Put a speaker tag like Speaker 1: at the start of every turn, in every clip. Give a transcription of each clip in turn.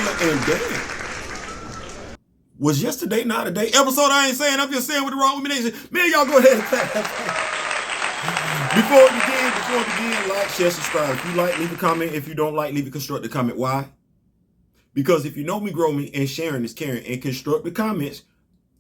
Speaker 1: and damn. Was yesterday not a day? Episode I ain't saying, I'm just saying what the wrong with me nation. Man, y'all go ahead and clap. Before we begin, like, share, subscribe. If you like, leave a comment. If you don't like, leave a constructive comment. Why? Because if you know me, grow me, and sharing is caring, and constructive comments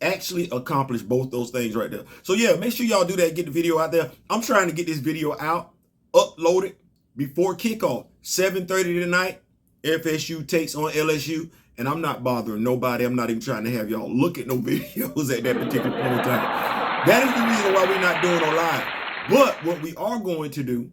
Speaker 1: actually accomplish both those things right there. So yeah, make sure y'all do that. Get the video out there. I'm trying to get this video out, uploaded before kickoff, 7:30 tonight. FSU takes on LSU. And I'm not bothering nobody. I'm not even trying to have y'all look at no videos at that particular point in time. That is the reason why we're not doing it live. But what we are going to do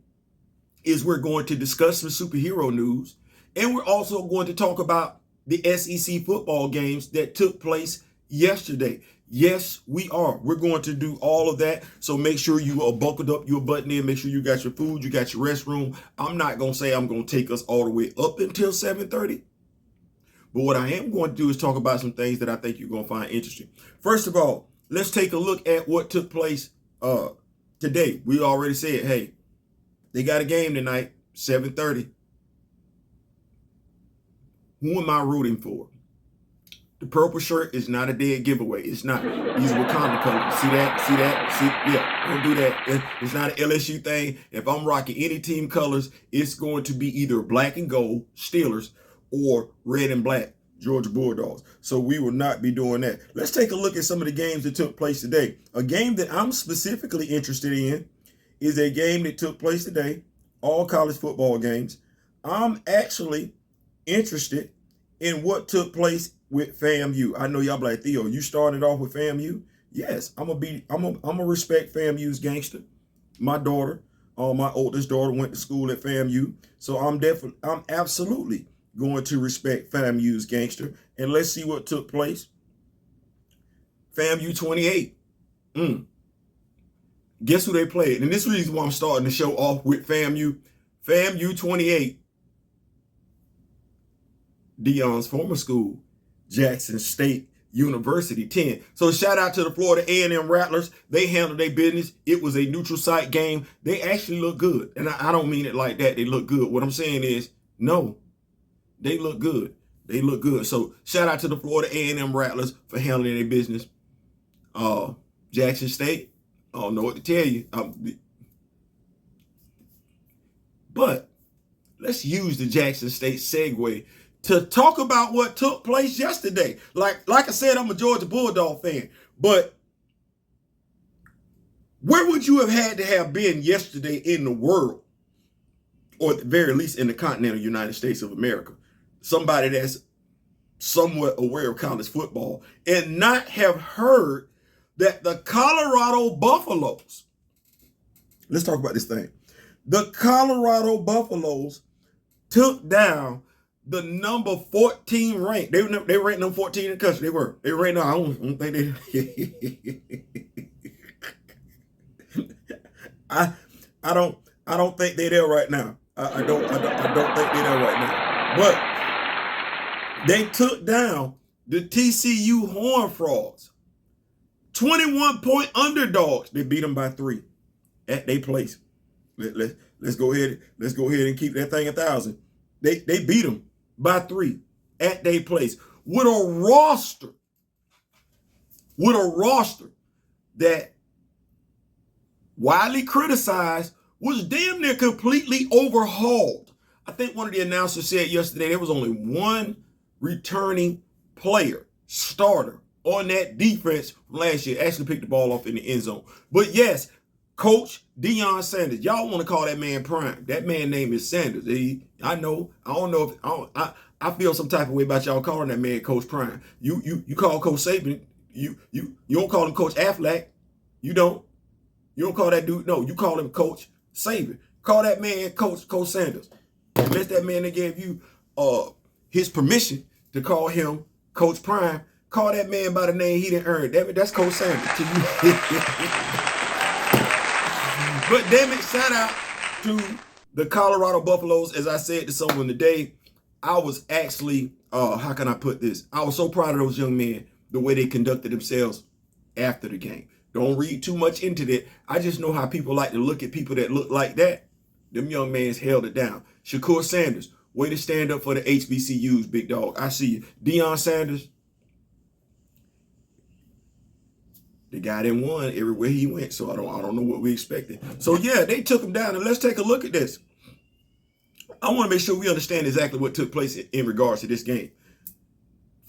Speaker 1: is we're going to discuss some superhero news. And we're also going to talk about the SEC football games that took place yesterday. Yes, we are. We're going to do all of that. So make sure you are buckled up, you're buttoned in. Make sure you got your food, you got your restroom. I'm not going to say I'm going to take us all the way up until 7:30. But what I am going to do is talk about some things that I think you're going to find interesting. First of all, let's take a look at what took place today. We already said, hey, they got a game tonight, 7:30. Who am I rooting for? The purple shirt is not a dead giveaway. It's not. These are Wakanda colors. See that? See that? See? Yeah, don't do that. It's not an LSU thing. If I'm rocking any team colors, it's going to be either black and gold, Steelers, or red and black, Georgia Bulldogs. So we will not be doing that. Let's take a look at some of the games that took place today. A game that I'm specifically interested in is a game that took place today, all college football games. I'm actually interested in what took place with FAMU. I know y'all be like, Theo, you started off with FAMU? Yes, I'm gonna respect FAMU's gangster. My daughter, my oldest daughter went to school at FAMU. So I'm absolutely going to respect FAMU's gangster. And let's see what took place. FAMU 28. Guess who they played? And this is the reason why I'm starting the show off with FAMU. FAMU 28. Deion's former school, Jackson State University 10. So shout out to the Florida A&M Rattlers. They handled their business. It was a neutral site game. They actually look good. And I don't mean it like that. They look good. What I'm saying is, no. They look good. They look good. So shout out to the Florida A&M Rattlers for handling their business. Jackson State, I don't know what to tell you. But let's use the Jackson State segue to talk about what took place yesterday. Like I said, I'm a Georgia Bulldog fan. But where would you have had to have been yesterday in the world? Or at the very least in the continental United States of America? Somebody that's somewhat aware of college football and not have heard that the Colorado Buffaloes, let's talk about this thing. The Colorado Buffaloes took down the number 14 ranked. They ranked number 14 in the country. They ranked. I don't think they. I don't think they're there right now. I don't think they're there right now. But they took down the TCU Horned Frogs. 21-point underdogs. They beat them by 3 at their place. Let's go ahead and keep that thing 1,000. They beat them by 3 at their place with a roster that, widely criticized, was damn near completely overhauled. I think one of the announcers said yesterday there was only one returning player, starter, on that defense from last year. Actually picked the ball off in the end zone. But yes, Coach Deion Sanders. Y'all want to call that man Prime. That man name is Sanders. I feel some type of way about y'all calling that man Coach Prime. You call Coach Saban. You don't call him Coach Affleck. You don't call that dude. No, you call him Coach Saban. Call that man Coach Sanders. Unless that man that gave you his permission to call him Coach Prime, call that man by the name he didn't earn. That's Coach Sanders to you. But damn it, shout out to the Colorado Buffaloes. As I said to someone today, I was actually, how can I put this? I was so proud of those young men, the way they conducted themselves after the game. Don't read too much into that. I just know how people like to look at people that look like that. Them young mans held it down. Shakur Sanders Way to stand up for the HBCUs, big dog. I see you. Deion Sanders, the guy that won everywhere he went, so I don't know what we expected. So yeah, they took him down, and let's take a look at this. I want to make sure we understand exactly what took place in regards to this game.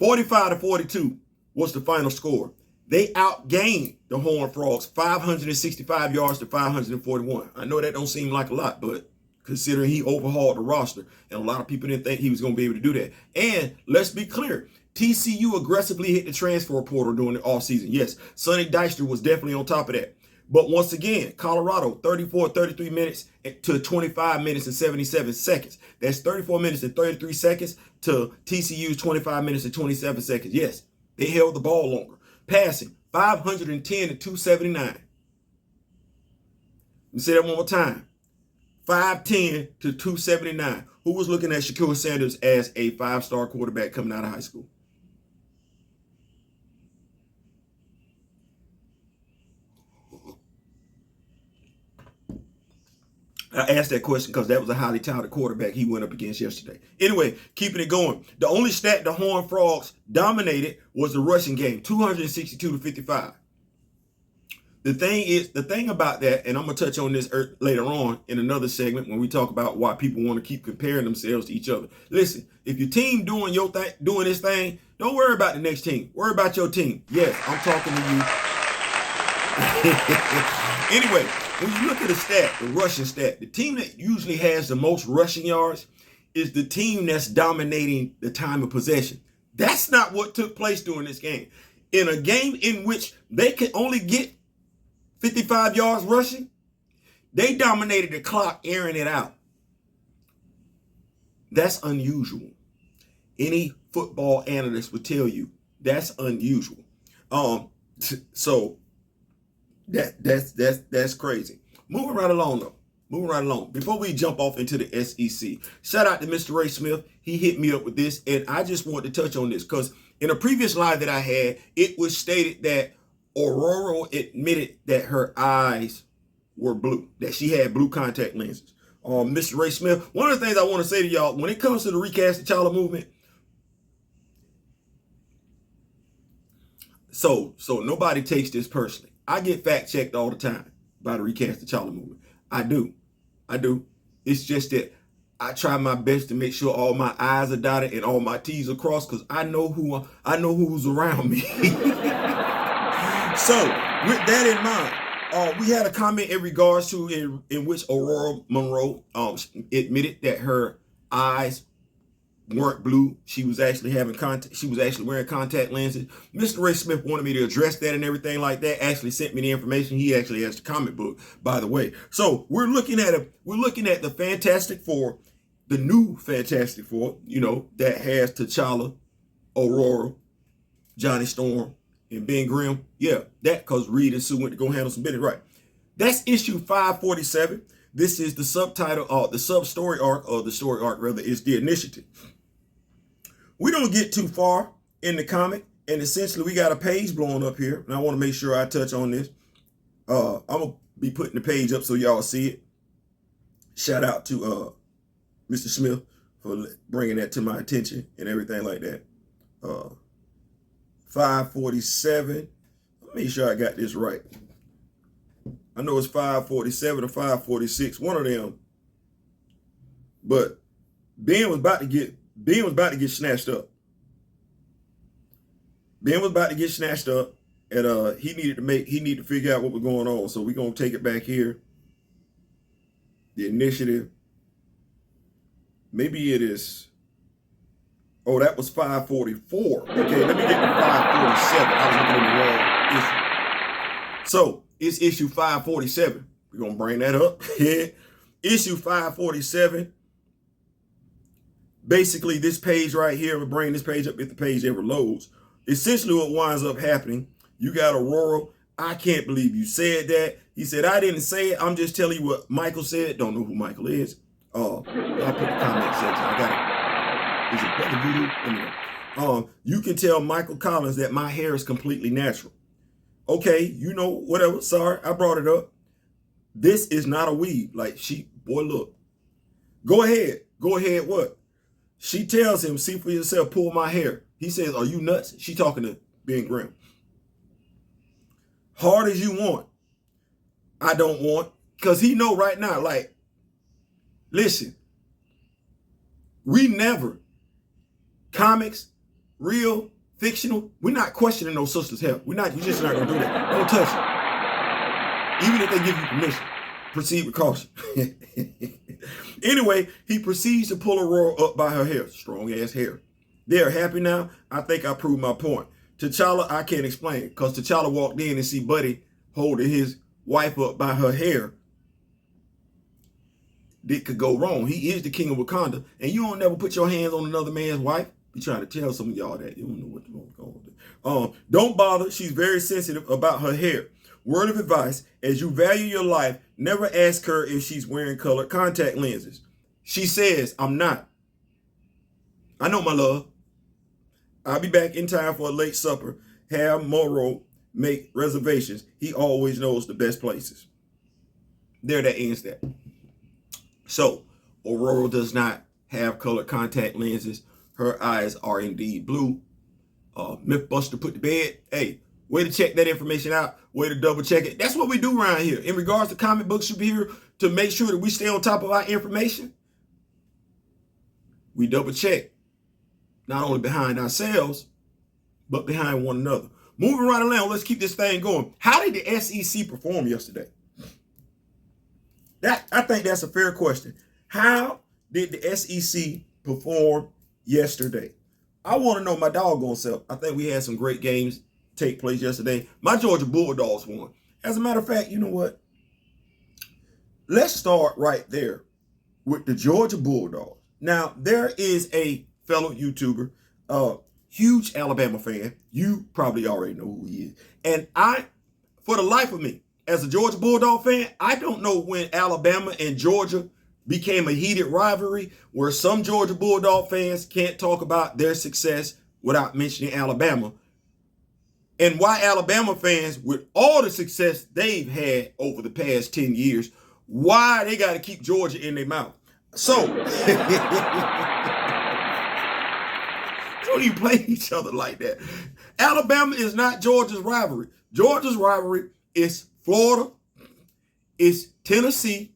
Speaker 1: 45-42 was the final score. They outgained the Horned Frogs 565 yards to 541. I know that don't seem like a lot, but considering he overhauled the roster, and a lot of people didn't think he was going to be able to do that. And let's be clear, TCU aggressively hit the transfer portal during the offseason. Yes, Sonny Dykster was definitely on top of that. But once again, Colorado, 33 minutes to 25 minutes and 77 seconds. That's 34 minutes and 33 seconds to TCU's 25 minutes and 27 seconds. Yes, they held the ball longer. Passing, 510 to 279. Let me say that one more time. 510 to 279. Who was looking at Shakur Sanders as a 5-star quarterback coming out of high school? I asked that question because that was a highly talented quarterback he went up against yesterday. Anyway, keeping it going. The only stat the Horned Frogs dominated was the rushing game, 262 to 55. The thing about that, and I'm going to touch on this later on in another segment when we talk about why people want to keep comparing themselves to each other. Listen, if your team doing this thing, don't worry about the next team. Worry about your team. Yes, I'm talking to you. Anyway, when you look at the stat, the rushing stat, the team that usually has the most rushing yards is the team that's dominating the time of possession. That's not what took place during this game. In a game in which they could only get 55 yards rushing, they dominated the clock, airing it out. That's unusual. Any football analyst would tell you that's unusual. So that's crazy. Moving right along though. Before we jump off into the SEC, shout out to Mr. Ray Smith. He hit me up with this, and I just want to touch on this because in a previous live that I had, it was stated that Aurora admitted that her eyes were blue, that she had blue contact lenses. Mr. Ray Smith, one of the things I want to say to y'all, when it comes to the Recast T'Challa movement, so nobody takes this personally. I get fact checked all the time by the Recast T'Challa movement. I do. It's just that I try my best to make sure all my I's are dotted and all my T's are crossed because I know who's around me. So with that in mind, we had a comment in regards to in which Aurora Monroe admitted that her eyes weren't blue. She was actually wearing contact lenses. Mr. Ray Smith wanted me to address that and everything like that. Actually sent me the information. He actually has the comic book, by the way. So we're looking at the Fantastic Four, the new Fantastic Four, that has T'Challa, Aurora, Johnny Storm, and Ben Grimm. Yeah, that because Reed and Sue went to go handle some business. Right. That's issue 547. This is the subtitle, the sub-story arc, or the story arc rather, is The Initiative. We don't get too far in the comic, and essentially we got a page blowing up here, and I want to make sure I touch on this. I'm going to be putting the page up so y'all see it. Shout out to Mr. Smith for bringing that to my attention and everything like that. 547. Let me make sure I got this right. I know it's 547 or 546, one of them. But Ben was about to get snatched up. Ben was about to get snatched up, and he needed to figure out what was going on. So we're gonna take it back here. The Initiative. Maybe it is. Oh, that was 544. Okay, let me get to 547. I was looking at the wrong issue. So it's issue 547. We're going to bring that up. Issue 547. Basically, this page right here, we'll bring this page up if the page ever loads. Essentially, what winds up happening, you got Aurora. I can't believe you said that. He said, I didn't say it. I'm just telling you what Michael said. Don't know who Michael is. I'll put the comment section. I got it. Is it Brother Voodoo? Anyway, you can tell Michael Collins that my hair is completely natural. Okay, whatever. Sorry, I brought it up. This is not a weave. Boy, look. Go ahead. What? She tells him, see for yourself, pull my hair. He says, are you nuts? She talking to Ben Grimm. Hard as you want. I don't want. Because he know right now, like, listen, we never, comics, real, fictional, we're not questioning those sisters' health. We're just not going to do that. Don't touch it. Even if they give you permission, proceed with caution. Anyway, he proceeds to pull Aurora up by her hair. Strong ass hair. They're happy now. I think I proved my point. T'Challa, I can't explain it, because T'Challa walked in and see Buddy holding his wife up by her hair. It could go wrong. He is the king of Wakanda, and you don't never put your hands on another man's wife. Be trying to tell some of y'all that. You don't know what's going on. Don't bother. She's very sensitive about her hair. Word of advice, as you value your life, never ask her if she's wearing colored contact lenses. She says, I'm not. I know, my love. I'll be back in time for a late supper. Have Morrow make reservations. He always knows the best places. There, that ends that. So, Aurora does not have colored contact lenses. Her eyes are indeed blue. Mythbuster put to bed. Hey, way to check that information out. Way to double check it. That's what we do around here. In regards to comic books, you be here to make sure that we stay on top of our information. We double check. Not only behind ourselves, but behind one another. Moving right along, let's keep this thing going. How did the SEC perform yesterday? I think that's a fair question. How did the SEC perform yesterday? I want to know my doggone self. I think we had some great games take place yesterday. My Georgia Bulldogs won. As a matter of fact, you know what? Let's start right there with the Georgia Bulldogs. Now, there is a fellow YouTuber, huge Alabama fan. You probably already know who he is. And for the life of me, as a Georgia Bulldog fan, I don't know when Alabama and Georgia became a heated rivalry where some Georgia Bulldog fans can't talk about their success without mentioning Alabama. And why Alabama fans, with all the success they've had over the past 10 years, why they got to keep Georgia in their mouth. So, don't even play each other like that. Alabama is not Georgia's rivalry. Georgia's rivalry is Florida, it's Tennessee,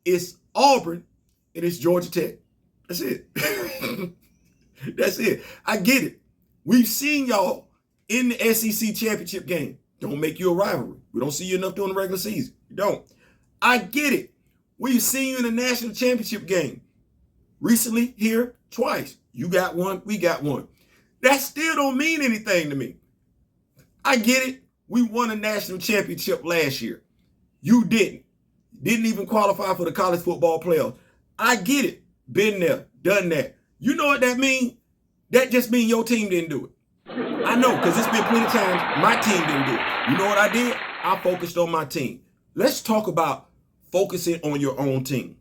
Speaker 1: it's Auburn, and it's Georgia Tech. That's it. That's it. I get it. We've seen y'all in the SEC championship game. Don't make you a rivalry. We don't see you enough during the regular season. You don't. I get it. We've seen you in the national championship game. Recently here, twice. You got one, we got one. That still don't mean anything to me. I get it. We won a national championship last year. You didn't. Didn't even qualify for the college football playoffs. I get it. Been there, done that. You know what that means? That just means your team didn't do it. I know, because it's been plenty of times my team didn't do it. You know what I did? I focused on my team. Let's talk about focusing on your own team.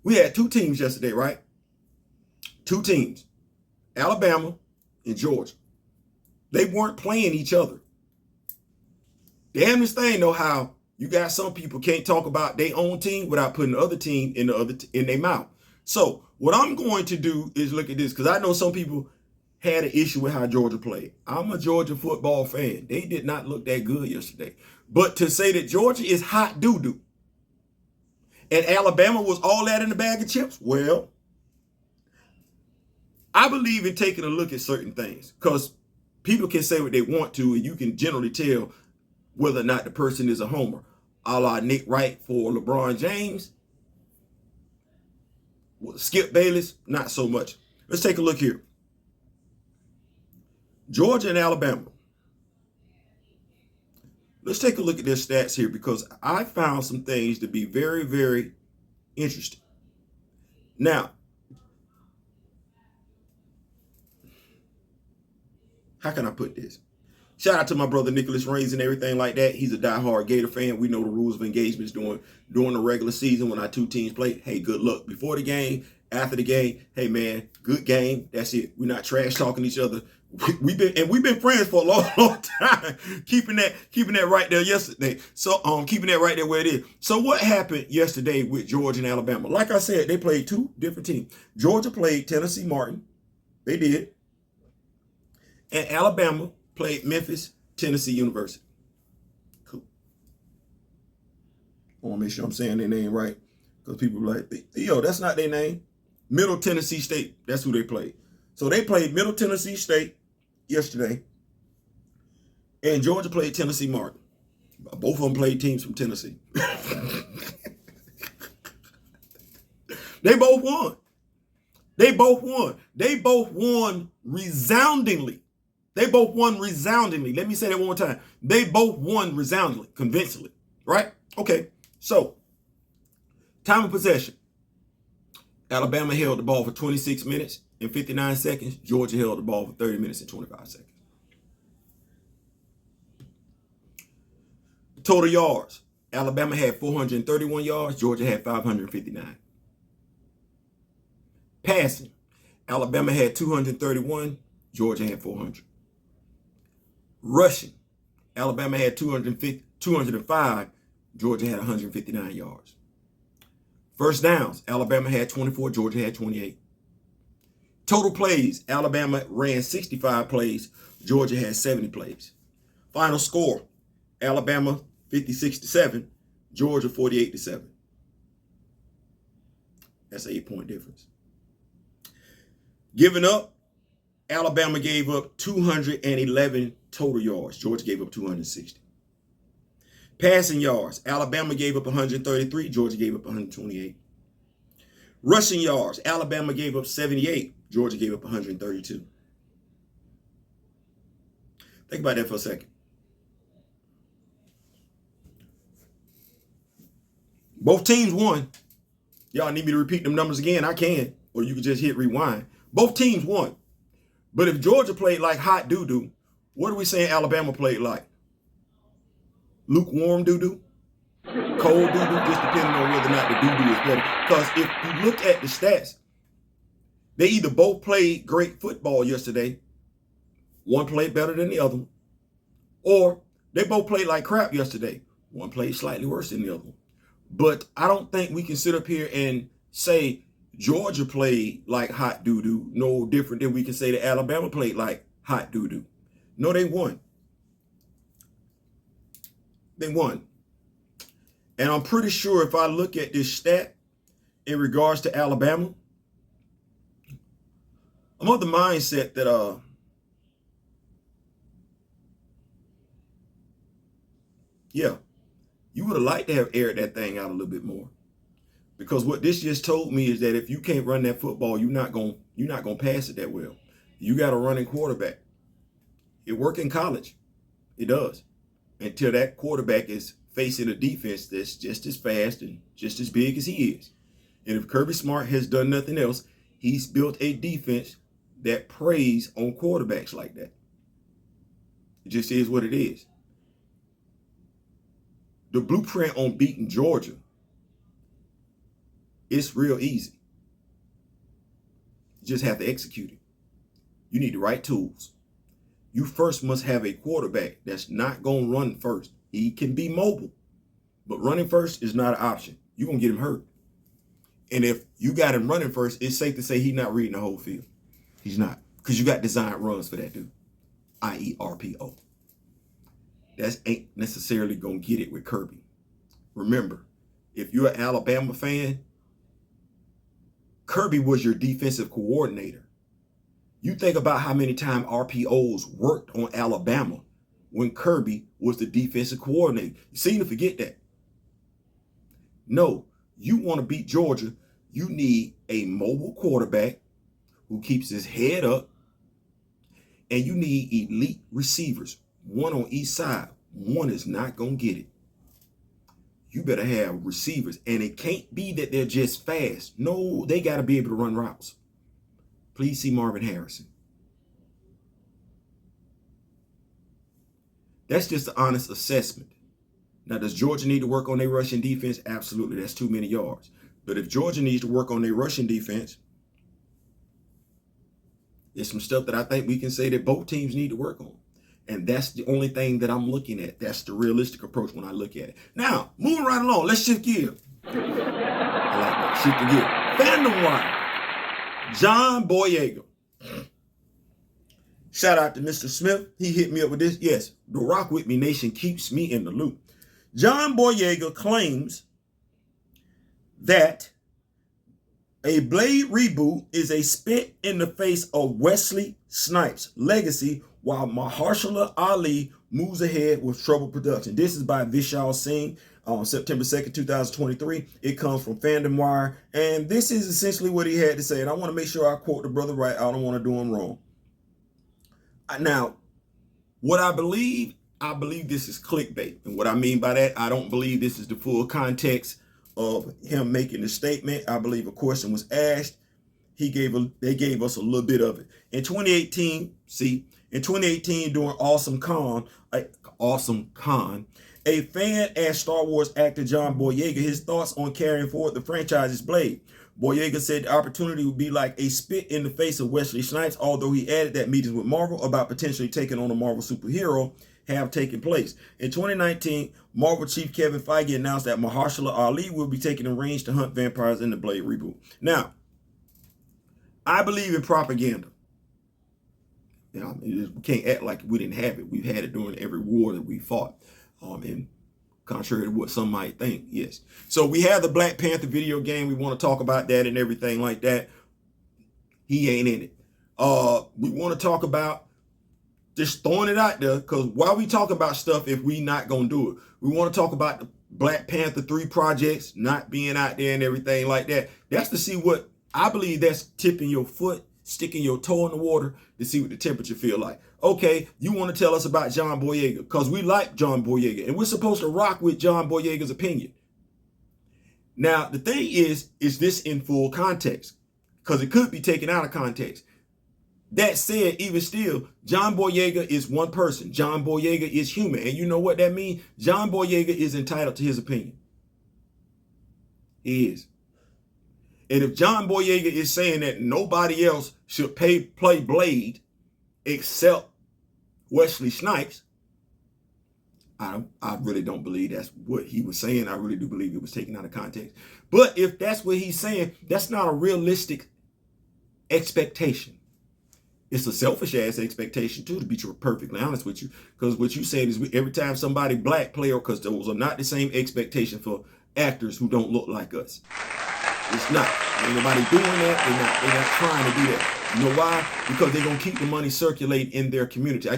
Speaker 1: We had two teams yesterday, right? Two teams. Alabama and Georgia. They weren't playing each other. Damn this thing know how you got some people can't talk about their own team without putting the other team in their mouth. So what I'm going to do is look at this, because I know some people had an issue with how Georgia played. I'm a Georgia football fan. They did not look that good yesterday. But to say that Georgia is hot doo-doo and Alabama was all that in the bag of chips, well, I believe in taking a look at certain things, because people can say what they want to, and you can generally tell whether or not the person is a homer. A la Nick Wright for LeBron James. Skip Bayless, not so much. Let's take a look here. Georgia and Alabama. Let's take a look at their stats here, because I found some things to be very, very interesting. Now, how can I put this? Shout out to my brother Nicholas Reigns and everything like that. He's a diehard Gator fan. We know the rules of engagements during the regular season when our two teams play. Hey, good luck. Before the game, after the game, hey, man, good game. That's it. We're not trash talking each other. We've been friends for a long, long time. Keeping that right there yesterday. So keeping that right there where it is. So what happened yesterday with Georgia and Alabama? Like I said, they played two different teams. Georgia played Tennessee Martin. They did. And Alabama played Memphis Tennessee University. Cool. I want to make sure I'm saying their name right. Because people are like, yo, that's not their name. Middle Tennessee State. That's who they played. So they played Middle Tennessee State yesterday, and Georgia played Tennessee Martin. Both of them played teams from Tennessee. They both won. They both won. They both won resoundingly. They both won resoundingly. Let me say that one more time. They both won resoundingly, convincingly. Right? Okay. So, time of possession. Alabama held the ball for 26 minutes and 59 seconds. Georgia held the ball for 30 minutes and 25 seconds. Total yards. Alabama had 431 yards. Georgia had 559. Passing. Alabama had 231. Georgia had 400. Rushing. Alabama had 205. Georgia had 159 yards. First downs. Alabama had 24. Georgia had 28. Total plays. Alabama ran 65 plays. Georgia had 70 plays. Final score. Alabama 56-7. Georgia 48-7. That's an 8-point difference. Giving up. Alabama gave up 211 total yards. Georgia gave up 260. Passing yards. Alabama gave up 133. Georgia gave up 128. Rushing yards. Alabama gave up 78. Georgia gave up 132. Think about that for a second. Both teams won. Y'all need me to repeat them numbers again? I can. Or you can just hit rewind. Both teams won. But if Georgia played like hot doo-doo, what are we saying Alabama played like? Lukewarm doo-doo? Cold doo-doo? Just depending on whether or not the doo-doo is better. Because if you look at the stats, they either both played great football yesterday, one played better than the other one, or they both played like crap yesterday, one played slightly worse than the other one. But I don't think we can sit up here and say Georgia played like hot doo-doo, no different than we can say that Alabama played like hot doo-doo. No, they won. They won. And I'm pretty sure if I look at this stat in regards to Alabama, I'm of the mindset that yeah, you would have liked to have aired that thing out a little bit more. Because what this just told me is that if you can't run that football, you're not gonna pass it that well. You got a running quarterback. It works in college. It does. Until that quarterback is facing a defense that's just as fast and just as big as he is. And if Kirby Smart has done nothing else, he's built a defense that preys on quarterbacks like that. It just is what it is. The blueprint on beating Georgia, it's real easy. You just have to execute it. You need the right tools. You first must have a quarterback that's not going to run first. He can be mobile, but running first is not an option. You're going to get him hurt. And if you got him running first, it's safe to say he's not reading the whole field. He's not, because you got designed runs for that dude, i.e. RPO. That ain't necessarily going to get it with Kirby. Remember, if you're an Alabama fan, Kirby was your defensive coordinator. You think about how many times RPOs worked on Alabama when Kirby was the defensive coordinator. You seem to forget that. No, you want to beat Georgia, you need a mobile quarterback who keeps his head up, and you need elite receivers, one on each side. One is not going to get it. You better have receivers, and it can't be that they're just fast. No, they got to be able to run routes. Please see Marvin Harrison. That's just an honest assessment. Now, does Georgia need to work on their rushing defense? Absolutely. That's too many yards. But if Georgia needs to work on their rushing defense, There's some stuff that I think we can say that both teams need to work on. And that's the only thing that I'm looking at. That's the realistic approach when I look at it. Now, moving right along, let's shift gears. I like that, shift gears. Fandom Wire. John Boyega. Shout out to Mr. Smith. He hit me up with this. Yes, the Rock With Me Nation keeps me in the loop. John Boyega claims that a Blade reboot is a spit in the face of Wesley Snipes' legacy while Mahershala Ali moves ahead with troubled production. This is by Vishal Singh on September 2nd, 2023. It comes from Fandom Wire, and this is essentially what he had to say. And I want to make sure I quote the brother right. I don't want to do him wrong. Now, what I believe this is clickbait. And what I mean by that, I don't believe this is the full context of him making the statement. I believe a question was asked. They gave us a little bit of it. In 2018, during Awesome Con, a fan asked Star Wars actor John Boyega his thoughts on carrying forward the franchise's Blade. Boyega said the opportunity would be like a spit in the face of Wesley Snipes, although he added that meetings with Marvel about potentially taking on a Marvel superhero have taken place. In 2019, Marvel chief Kevin Feige announced that Mahershala Ali will be taking the reins to hunt vampires in the Blade reboot. Now, I believe in propaganda. We can't act like we didn't have it. We've had it during every war that we fought. And contrary to what some might think, yes. So we have the Black Panther video game. We want to talk about that and everything like that. He ain't in it. We want to talk about just throwing it out there, because why we talk about stuff if we not going to do it? We want to talk about the Black Panther 3 projects not being out there and everything like that. That's to see what, I believe that's tipping your foot, sticking your toe in the water to see what the temperature feel like. Okay, you want to tell us about John Boyega because we like John Boyega and we're supposed to rock with John Boyega's opinion. Now, the thing is this in full context? Because it could be taken out of context. That said, even still, John Boyega is one person. John Boyega is human. And you know what that means? John Boyega is entitled to his opinion. He is. And if John Boyega is saying that nobody else should play Blade except Wesley Snipes, I really don't believe that's what he was saying. I really do believe it was taken out of context. But if that's what he's saying, that's not a realistic expectation. It's a selfish ass expectation too, to be perfectly honest with you. Because what you said is every time somebody black play, or because those are not the same expectation for actors who don't look like us. It's not. Ain't nobody doing that. They're not trying to do that. You know why? Because they're gonna keep the money circulating in their community.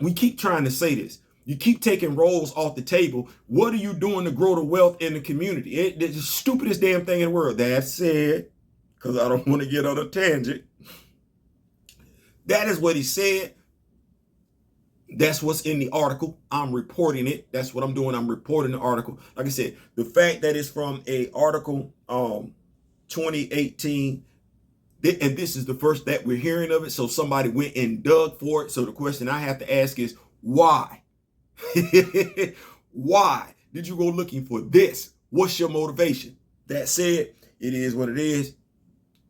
Speaker 1: We keep trying to say this. You keep taking roles off the table. What are you doing to grow the wealth in the community? It's the stupidest damn thing in the world. That said, because I don't want to get on a tangent. That is what he said. That's what's in the article. I'm reporting it. That's what I'm doing. I'm reporting the article. Like I said, the fact that it's from a article 2018, and this is the first that we're hearing of it. So somebody went and dug for it. So the question I have to ask is, why? Why did you go looking for this? What's your motivation? That said, it is what it is.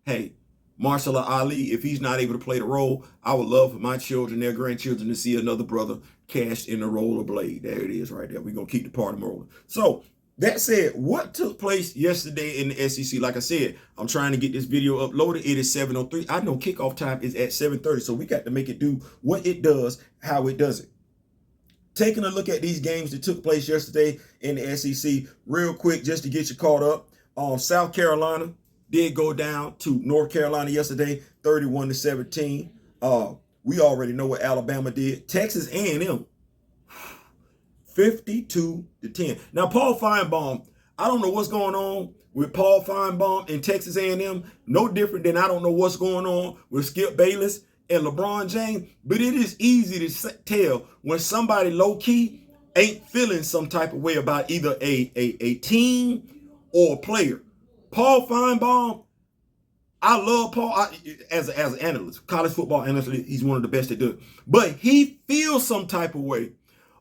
Speaker 1: Hey, Mahershala Ali, if he's not able to play the role, I would love for my children, their grandchildren, to see another brother cast in the role of Blade. There it is right there. We're going to keep the party rolling. So that said, what took place yesterday in the SEC? Like I said, I'm trying to get this video uploaded. It is 7:03. I know kickoff time is at 7:30, so we got to make it do what it does, how it does it. Taking a look at these games that took place yesterday in the SEC real quick, just to get you caught up. South Carolina did go down to North Carolina yesterday, 31-17. We already know what Alabama did. Texas A&M, 52-10. Now, Paul Feinbaum, I don't know what's going on with Paul Feinbaum and Texas A&M. No different than I don't know what's going on with Skip Bayless and LeBron James. But it is easy to tell when somebody low-key ain't feeling some type of way about either a team or a player. Paul Feinbaum, I love Paul as an analyst, college football analyst. He's one of the best at doing it. But he feels some type of way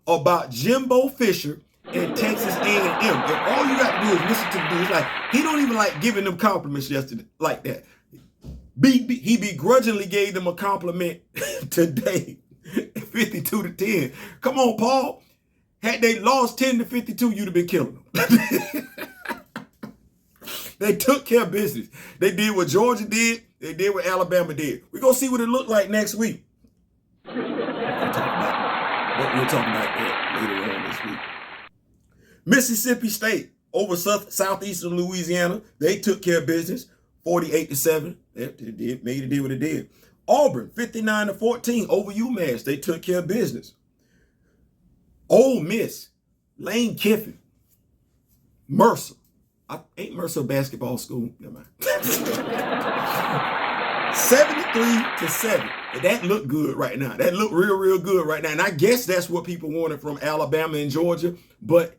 Speaker 1: about Jimbo Fisher and Texas A&M. And all you got to do is listen to the dude. It's like he don't even like giving them compliments yesterday like that. He begrudgingly gave them a compliment today, 52-10. Come on, Paul. Had they lost 10-52, you'd have been killing them. They took care of business. They did what Georgia did. They did what Alabama did. We're going to see what it looked like next week. We'll talk about that later on this week. Mississippi State over Southeastern Louisiana. They took care of business, 48-7. It made it do what it did. Auburn, 59-14 over UMass. They took care of business. Ole Miss, Lane Kiffin, Mercer. Ain't Mercer a basketball school? Never mind. 73-7. That looked good right now. That looked real good right now. And I guess that's what people wanted from Alabama and Georgia. But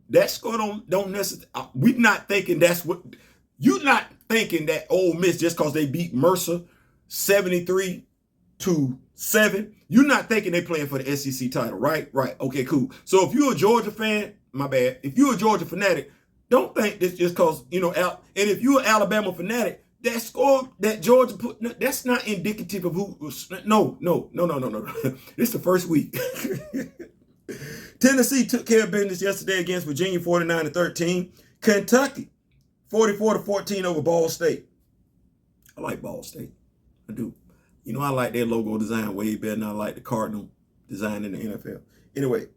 Speaker 1: that score don't necessarily. We're not thinking that's what. You're not thinking that Ole Miss, just because they beat Mercer 73-7, you're not thinking they playing for the SEC title, right? Right. Okay, cool. So if you're a Georgia fan, my bad. If you're a Georgia fanatic, don't think this just because, and if you're an Alabama fanatic, that score that Georgia put, that's not indicative of who. No. It's the first week. Tennessee took care of business yesterday against Virginia, 49-13. Kentucky, 44-14 over Ball State. I like Ball State. I do. I like their logo design way better than I like the Cardinal design in the NFL. Anyway,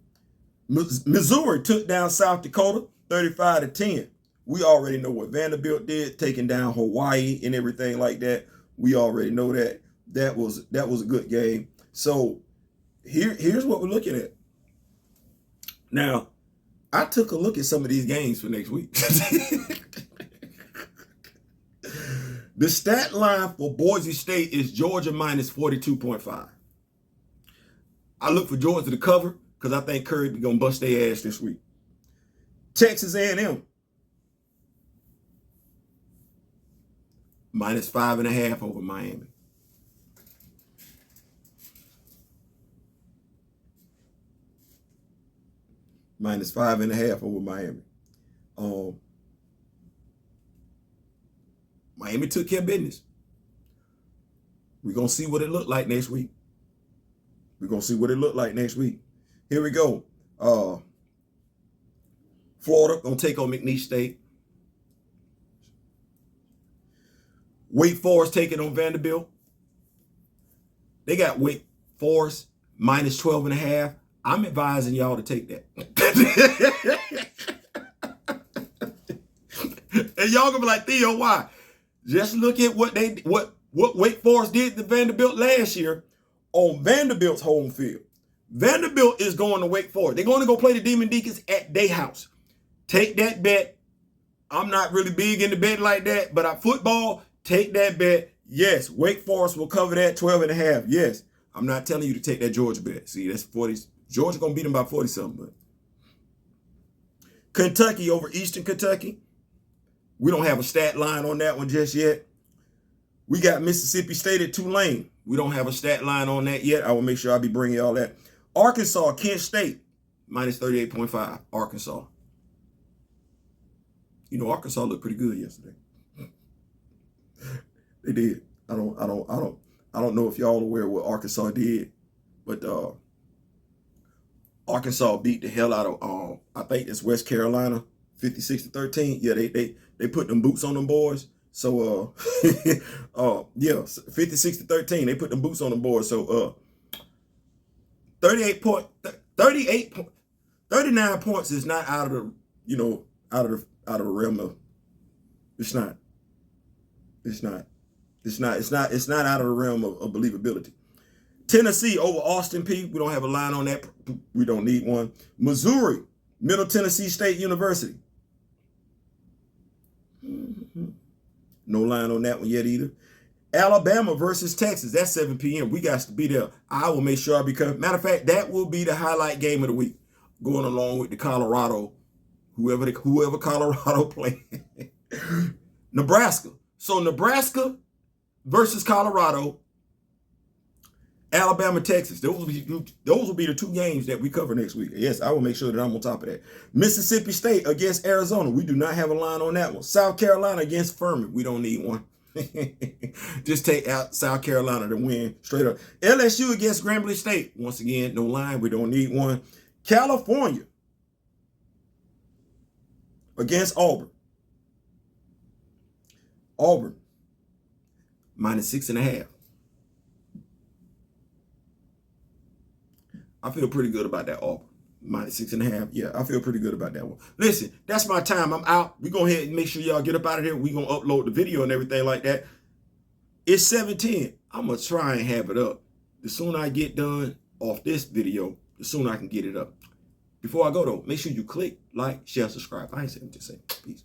Speaker 1: Missouri took down South Dakota, 35-10. We already know what Vanderbilt did, taking down Hawaii and everything like that. We already know that. That was a good game. So here's what we're looking at. Now, I took a look at some of these games for next week. The stat line for Boise State is Georgia minus 42.5. I look for Georgia to cover because I think Curry is going to bust their ass this week. Texas A&M minus 5.5 over Miami. Minus 5.5 over Miami. Miami took care of business. We're going to see what it looked like next week. Here we go. Florida going to take on McNeese State. Wake Forest taking on Vanderbilt. They got Wake Forest minus 12.5. I'm advising y'all to take that. And y'all gonna be like, Theo, why? Just look at what Wake Forest did to Vanderbilt last year on Vanderbilt's home field. Vanderbilt is going to Wake Forest. They're going to go play the Demon Deacons at their house. Take that bet. I'm not really big into betting like that, but football, take that bet. Yes, Wake Forest will cover that 12.5. Yes, I'm not telling you to take that Georgia bet. See, that's 40. Georgia going to beat them by 40-something. But Kentucky over Eastern Kentucky. We don't have a stat line on that one just yet. We got Mississippi State at Tulane. We don't have a stat line on that yet. I will make sure I'll be bringing y'all that. Arkansas, Kent State, minus 38.5. Arkansas. Arkansas looked pretty good yesterday. They did. I don't know if y'all aware of what Arkansas did, but Arkansas beat the hell out of I think it's West Carolina, 56-13. Yeah, they put them boots on them boys. So 56-13. They put them boots on them boys. So 39 points is not out of the out of the realm of. It's not out of the realm of believability. Tennessee over Austin Peay. We don't have a line on that. We don't need one. Missouri, Middle Tennessee State University. No line on that one yet either. Alabama versus Texas. That's 7 p.m. We got to be there. I will make sure I be covered. Matter of fact, that will be the highlight game of the week. Going along with the Colorado, whoever Colorado playing. Nebraska. So Nebraska versus Colorado, Alabama, Texas. Those will be the two games that we cover next week. Yes, I will make sure that I'm on top of that. Mississippi State against Arizona. We do not have a line on that one. South Carolina against Furman. We don't need one. Just take out South Carolina to win straight up. LSU against Grambling State. Once again, no line. We don't need one. California against Auburn. Auburn -6.5. I feel pretty good about that Auburn. -6.5. Yeah, I feel pretty good about that one. Listen, that's my time. I'm out. We go ahead and make sure y'all get up out of here. We gonna upload the video and everything like that. It's 7:10. I'm gonna try and have it up. The sooner I get done off this video, the sooner I can get it up. Before I go though, make sure you click, like, share, subscribe. I ain't saying, just say peace.